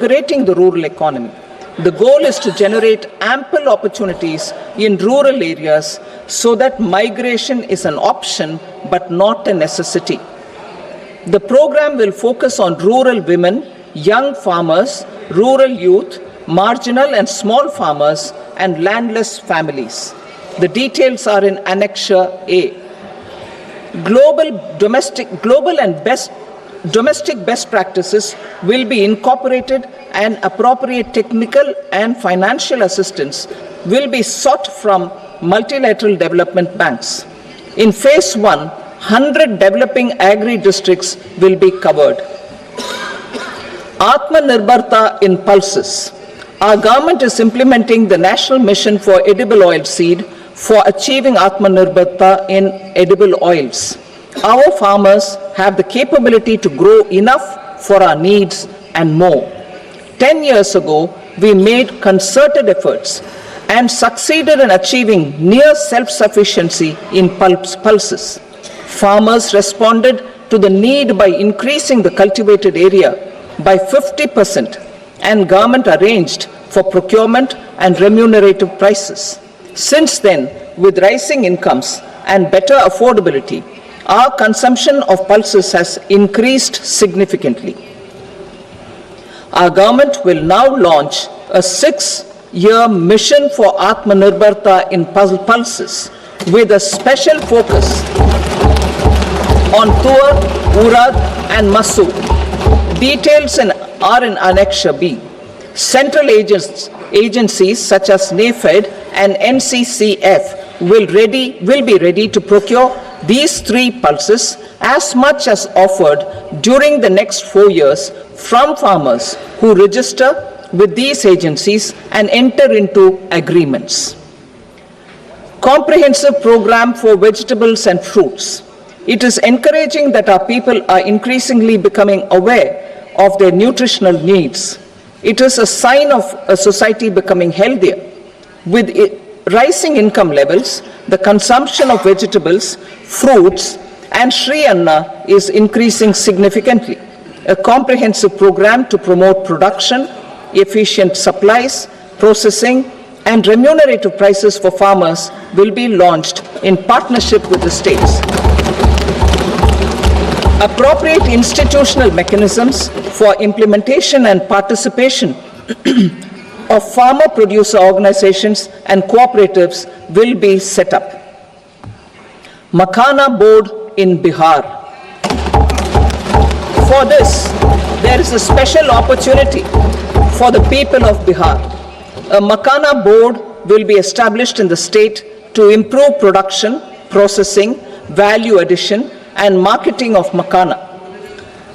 Integrating the rural economy. The goal is to generate ample opportunities in rural areas so that migration is an option but not a necessity. The program will focus on rural women, young farmers, rural youth, marginal and small farmers, and landless families. The details are in Annexure A. Domestic best practices will be incorporated, and appropriate technical and financial assistance will be sought from multilateral development banks. In Phase 1, 100 developing agri-districts will be covered. Atmanirbharta in pulses. Our government is implementing the National Mission for Edible Oilseed for achieving Atmanirbharta in edible oils. Our farmers have the capability to grow enough for our needs and more. 10 years ago, we made concerted efforts and succeeded in achieving near self-sufficiency in pulses. Farmers responded to the need by increasing the cultivated area by 50%, and government arranged for procurement and remunerative prices. Since then, with rising incomes and better affordability, our consumption of pulses has increased significantly. Our government will now launch a 6-year mission for Atmanirbharta in pulses with a special focus on Tur, Urad and Masoor. Details are in Annexure B. Central agencies such as NAFED and NCCF will be ready to procure these 3 pulses as much as offered during the next 4 years from farmers who register with these agencies and enter into agreements. Comprehensive program for vegetables and fruits. It is encouraging that our people are increasingly becoming aware of their nutritional needs. It is a sign of a society becoming healthier. With rising income levels, the consumption of vegetables, fruits, and Shri Anna is increasing significantly. A comprehensive program to promote production, efficient supplies, processing, and remunerative prices for farmers will be launched in partnership with the states. Appropriate institutional mechanisms for implementation and participation of farmer producer organizations and cooperatives will be set up. Makhana Board in Bihar. For this, there is a special opportunity for the people of Bihar. A Makhana Board will be established in the state to improve production, processing, value addition, and marketing of makhana.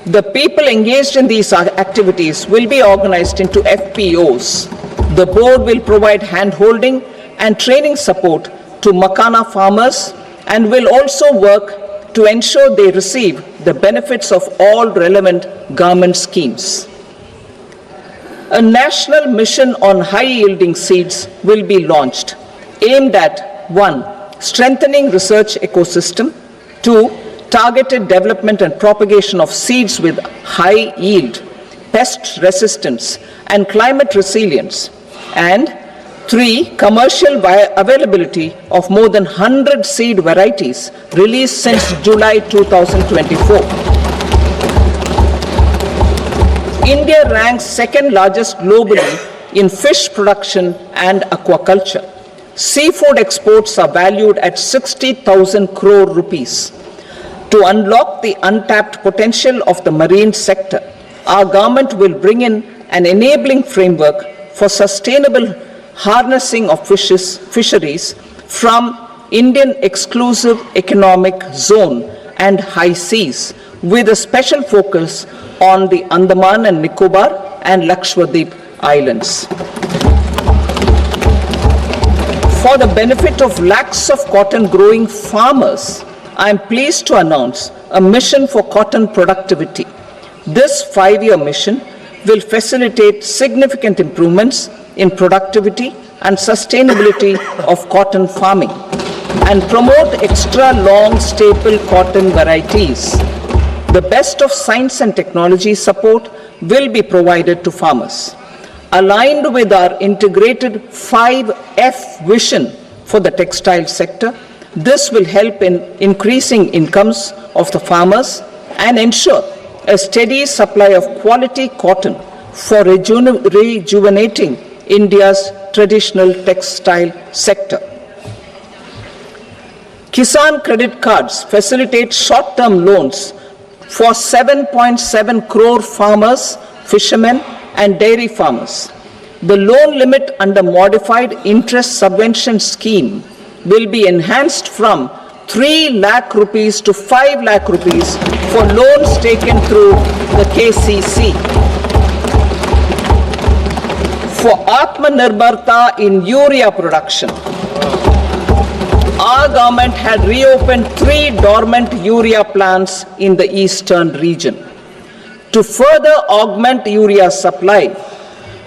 The people engaged in these activities will be organized into FPOs. The board will provide hand-holding and training support to makhana farmers and will also work to ensure they receive the benefits of all relevant government schemes. A national mission on high-yielding seeds will be launched, aimed at 1. Strengthening research ecosystem, 2. Targeted development and propagation of seeds with high yield, pest resistance, and climate resilience, and 3. Commercial availability of more than 100 seed varieties released since July 2024. India ranks second largest globally in fish production and aquaculture. Seafood exports are valued at 60,000 crore rupees. To unlock the untapped potential of the marine sector, our government will bring in an enabling framework for sustainable harnessing of fisheries from Indian Exclusive Economic Zone and high seas, with a special focus on the Andaman and Nicobar and Lakshadweep Islands. For the benefit of lakhs of cotton growing farmers, I am pleased to announce a mission for cotton productivity. This 5-year mission will facilitate significant improvements in productivity and sustainability of cotton farming and promote extra long staple cotton varieties. The best of science and technology support will be provided to farmers. Aligned with our integrated 5F vision for the textile sector, this will help in increasing incomes of the farmers and ensure a steady supply of quality cotton for rejuvenating India's traditional textile sector. Kisan credit cards facilitate short-term loans for 7.7 crore farmers, fishermen, and dairy farmers. The loan limit under modified interest subvention scheme will be enhanced from 3 lakh rupees to 5 lakh rupees for loans taken through the KCC. For Atmanirbharta in urea production, our government had reopened 3 dormant urea plants in the eastern region. To further augment urea supply,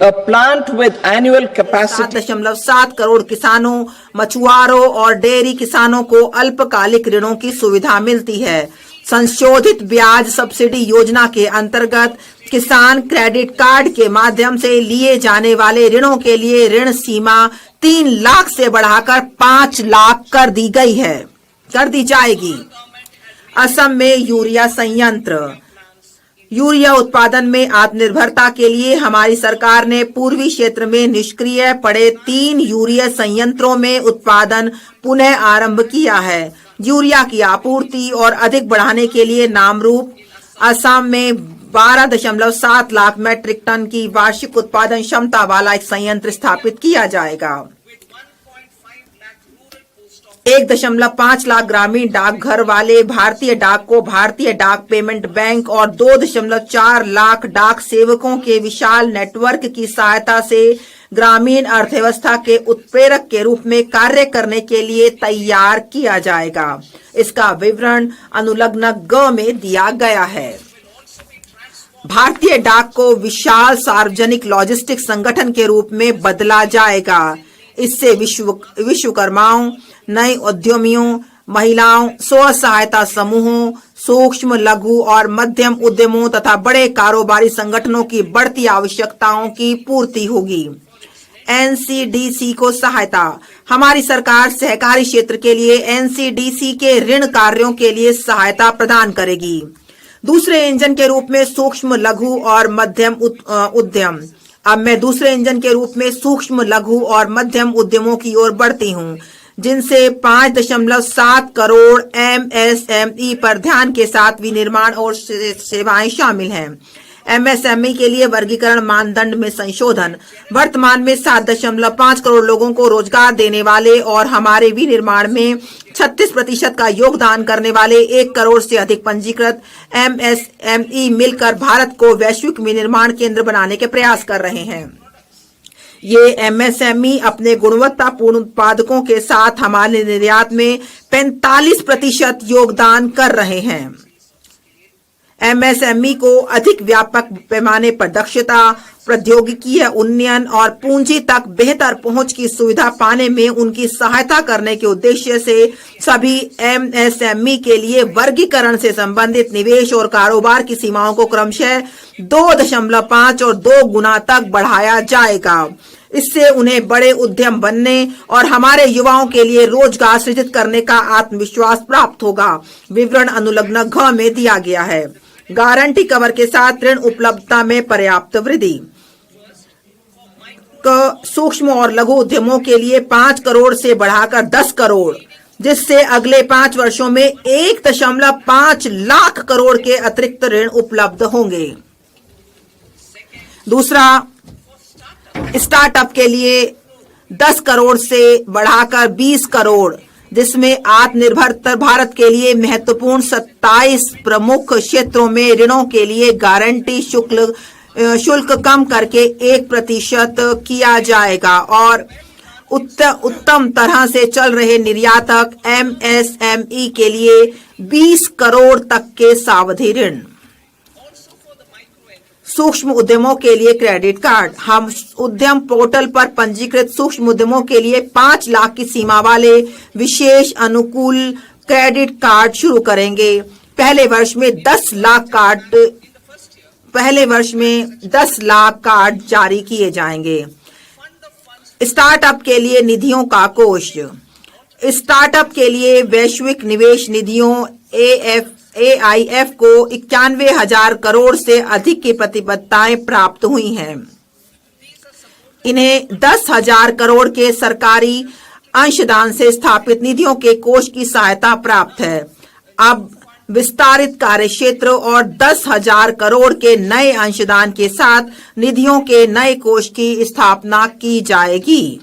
a plant with annual capacity 7.7 crore किसानों, मछुआरों और dairy किसानों को अल्पकालिक ऋणों की सुविधा मिलती है। संशोधित ब्याज सब्सिडी योजना के अंतर्गत किसान क्रेडिट कार्ड के माध्यम से लिए जाने वाले ऋणों के लिए ऋण सीमा 3 लाख से बढ़ाकर 5 लाख कर दी जाएगी। असम में यूरिया संयंत्र। यूरिया उत्पादन में आत्मनिर्भरता के लिए हमारी सरकार ने पूर्वी क्षेत्र में निष्क्रिय पड़े 3 यूरिया संयंत्रों में उत्पादन पुनः आरंभ किया है। यूरिया की आपूर्ति और अधिक बढ़ाने के लिए नामरूप असम में 12.7 लाख मैट्रिक टन की वार्षिक उत्पादन क्षमता वाला एक संयंत्र स्थापित किया जाएगा। 1.5 लाख ग्रामीण डाकघर वाले भारतीय डाक को भारतीय डाक पेमेंट बैंक और 2.4 लाख डाक सेवकों के विशाल नेटवर्क की सहायता से ग्रामीण अर्थव्यवस्था के उत्प्रेरक के रूप में कार्य करने के लिए तैयार किया जाएगा। इसका विवरण अनुलग्न ग में दिया गया है। भारतीय डाक को विशाल सार्वजनिक लॉजिस्टिक संगठन के रूप में बदला जाएगा। इससे विश्वकर्माओं, नए उद्यमियों, महिलाओं, स्व सहायता समूहों, सूक्ष्म, लघु और मध्यम उद्यमों तथा बड़े कारोबारी संगठनों की बढ़ती आवश्यकताओं की पूर्ति होगी। एनसीडीसी को सहायता। हमारी सरकार सहकारी क्षेत्र के लिए एनसीडीसी के ऋण कार्यों के लिए सहायता प्रदान करेगी। दूसरे इंजन के रूप में सूक्ष्म, लघु और मध्यम उद्यम। अब मैं दूसरे इंजन के रूप में सूक्ष्म, लघु और मध्यम उद्यमों की ओर बढ़ती हूँ, जिनसे 5.7 करोड़ एमएसएमई पर ध्यान के साथ विनिर्माण और सेवाएं शामिल हैं। एमएसएमई के लिए वर्गीकरण मानदंड में संशोधन। वर्तमान में 7.5 करोड़ लोगों को रोजगार देने वाले और हमारे विनिर्माण में 36% का योगदान करने वाले 1 करोड़ से अधिक पंजीकृत एमएसएमई मिलकर भारत को वैश्विक विनिर्माण केंद्र बनाने के प्रयास कर रहे हैं। ये एमएसएमई अपने गुणवत्तापूर्ण उत्पादकों के साथ हमारे निर्यात में 45% योगदान कर रहे हैं। एमएसएमई को अधिक व्यापक पैमाने पर दक्षता, प्रौद्योगिकीय उन्नयन और पूंजी तक बेहतर पहुंच की सुविधा पाने में उनकी सहायता करने के उद्देश्य से सभी एमएसएमई के लिए वर्गीकरण से संबंधित निवेश और कारोबार की सीमाओं को क्रमशः 2.5 और 2 गुना तक बढ़ाया जाएगा। इससे उन्हें बड़े उद्यम बनने और हमारे युवाओं के लिए रोजगार सृजित करने का आत्मविश्वास प्राप्त होगा। विवरण अनुलग्न घ में दिया गया है। गारंटी कवर के साथ ऋण उपलब्धता में पर्याप्त वृद्धि। सूक्ष्म और लघु उद्यमों के लिए 5 करोड़ से बढ़ाकर 10 करोड़, जिससे अगले 5 वर्षों में 1.5 लाख करोड़ के अतिरिक्त ऋण उपलब्ध होंगे। दूसरा, स्टार्टअप के लिए 10 करोड़ से बढ़ाकर 20 करोड़, जिसमें आत्मनिर्भर भारत के लिए महत्वपूर्ण 27 प्रमुख क्षेत्रों में ऋणों के लिए गारंटी शुल्क कम करके 1% किया जाएगा और उत्तम तरह से चल रहे निर्यातक एमएसएमई के लिए 20 करोड़ तक के सावधि ऋण। सूक्ष्म उद्यमों के लिए क्रेडिट कार्ड। हम उद्यम पोर्टल पर पंजीकृत सूक्ष्म उद्यमों के लिए 5 लाख की सीमा वाले विशेष अनुकूल क्रेडिट कार्ड शुरू करेंगे। पहले वर्ष में 10 लाख कार्ड पहले वर्ष में 10 लाख कार्ड जारी किए जाएंगे। स्टार्टअप के लिए निधियों का कोष। स्टार्टअप के लिए वैश्विक निवेश निधियों AIF को 91,000 करोड़ से अधिक की प्रतिबद्धताएं प्राप्त हुई हैं। इन्हें 10,000 करोड़ के सरकारी अंशदान से स्थापित निधियों के कोष की सहायता प्राप्त है। अब विस्तारित कार्यक्षेत्र और 10,000 करोड़ के नए अंशदान के साथ निधियों के नए कोष की स्थापना की जाएगी।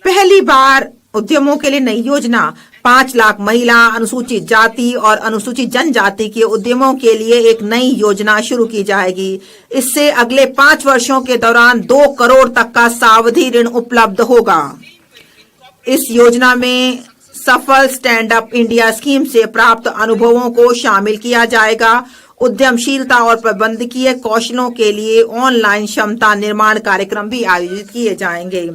पहली बार उद्यमों के लिए नई योजना 5 लाख महिला, अनुसूचित जाति और अनुसूचित जनजाति के उद्यमों के लिए एक नई योजना शुरू की जाएगी। इससे अगले 5 वर्षों के दौरान 2 करोड़ तक का सावधि ऋण उपलब्ध होगा। इस योजना में सफल स्टैंड अप इंडिया स्कीम से प्राप्त अनुभवों को शामिल किया जाएगा। उद्यमशीलता और प्रबंधकीय कौशलों के लिए ऑनलाइन क्षमता निर्माण कार्यक्रम भी आयोजित किए जाएंगे।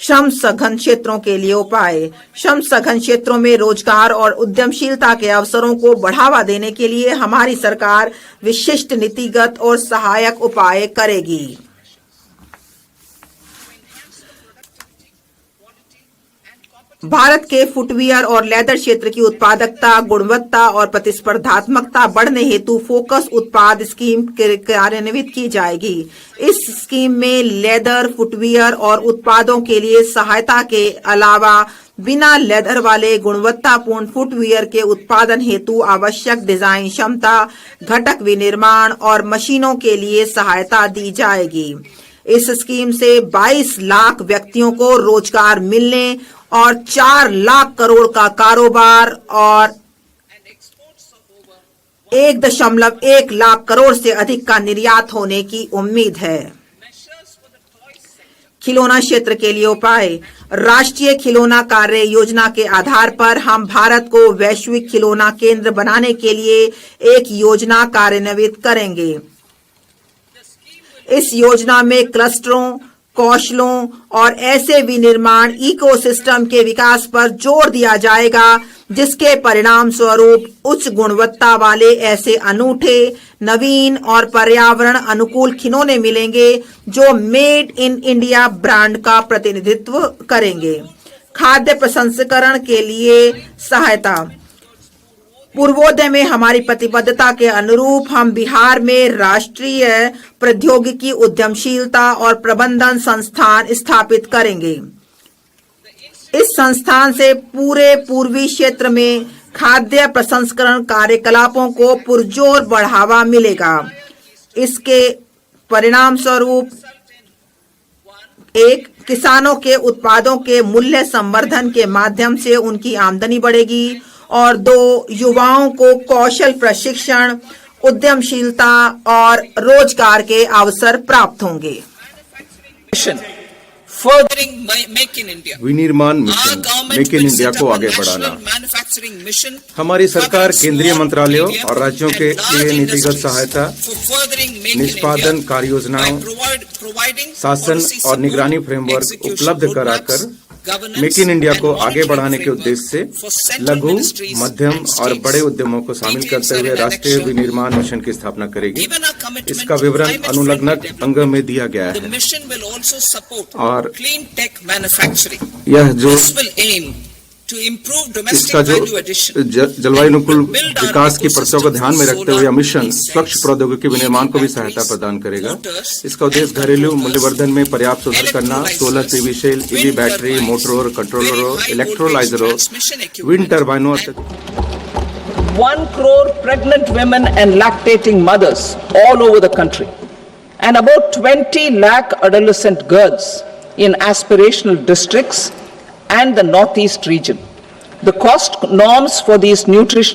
श्रम सघन क्षेत्रों के लिए उपाय। श्रम सघन क्षेत्रों में रोजगार और उद्यमशीलता के अवसरों को बढ़ावा देने के लिए हमारी सरकार विशिष्ट नीतिगत और सहायक उपाय करेगी। भारत के फुटवियर और लेदर क्षेत्र की उत्पादकता, गुणवत्ता और प्रतिस्पर्धात्मकता बढ़ने हेतु फोकस उत्पाद स्कीम कार्यान्वित की जाएगी। इस स्कीम में लेदर, फुटवियर और उत्पादों के लिए सहायता के अलावा बिना लेदर वाले गुणवत्तापूर्ण फुटवियर के उत्पादन हेतु आवश्यक डिजाइन क्षमता, घटक विनिर्माण और मशीनों के लिए सहायता दी जाएगी। इस स्कीम से 22 लाख व्यक्तियों को रोजगार मिलने और 4 लाख करोड़ का कारोबार और 1.1 लाख करोड़ से अधिक का निर्यात होने की उम्मीद है। खिलौना क्षेत्र के लिए उपाय। राष्ट्रीय खिलौना कार्य योजना के आधार पर हम भारत को वैश्विक खिलौना केंद्र बनाने के लिए एक योजना कार्यान्वित करेंगे। इस योजना में क्लस्टरों, कौशलों और ऐसे विनिर्माण इकोसिस्टम के विकास पर जोर दिया जाएगा जिसके परिणाम स्वरूप उच्च गुणवत्ता वाले ऐसे अनूठे, नवीन और पर्यावरण अनुकूल खिलौने मिलेंगे जो मेड इन इंडिया ब्रांड का प्रतिनिधित्व करेंगे। खाद्य प्रसंस्करण के लिए सहायता। पूर्वोदय में हमारी प्रतिबद्धता के अनुरूप हम बिहार में राष्ट्रीय प्रौद्योगिकी उद्यमशीलता और प्रबंधन संस्थान स्थापित करेंगे। इस संस्थान से पूरे पूर्वी क्षेत्र में खाद्य प्रसंस्करण कार्यकलापों को पुरजोर बढ़ावा मिलेगा। इसके परिणाम स्वरूप 1. किसानों के उत्पादों के मूल्य संवर्धन के माध्यम से उनकी आमदनी बढ़ेगी और 2. युवाओं को कौशल प्रशिक्षण, उद्यमशीलता और रोजगार के अवसर प्राप्त होंगे। विनिर्माण मिशन मेक इन इंडिया को आगे बढ़ाना। हमारी सरकार केंद्रीय मंत्रालयों और राज्यों के लिए नीतिगत सहायता, निष्पादन कार्य योजनाओं, शासन और निगरानी फ्रेमवर्क उपलब्ध कराकर मेक इन इंडिया को आगे बढ़ाने के उद्देश्य से लघु, मध्यम और बड़े उद्यमों को शामिल करते हुए राष्ट्रीय विनिर्माण मिशन की स्थापना करेगी। इसका विवरण अनुलग्नक अंग में दिया गया है और यह जो इसका जो जलवायु अनुकूल विकास की परतों को ध्यान में रखते हुए मिशन स्वच्छ प्रौद्योगिकी विनिर्माण को भी सहायता प्रदान करेगा। इसका उद्देश्य घरेलू मूल्यवर्धन में पर्याप्त सुधार करना, solar PV cell, EV battery, मोटरों, कंट्रोलरों, इलेक्ट्रोलाइजरों, विंड टर्बाइनों। 1 crore pregnant women and lactating mothers all over the country, and about 20 lakh adolescent girls in aspirational districts and the Northeast region. The cost norms for these nutritional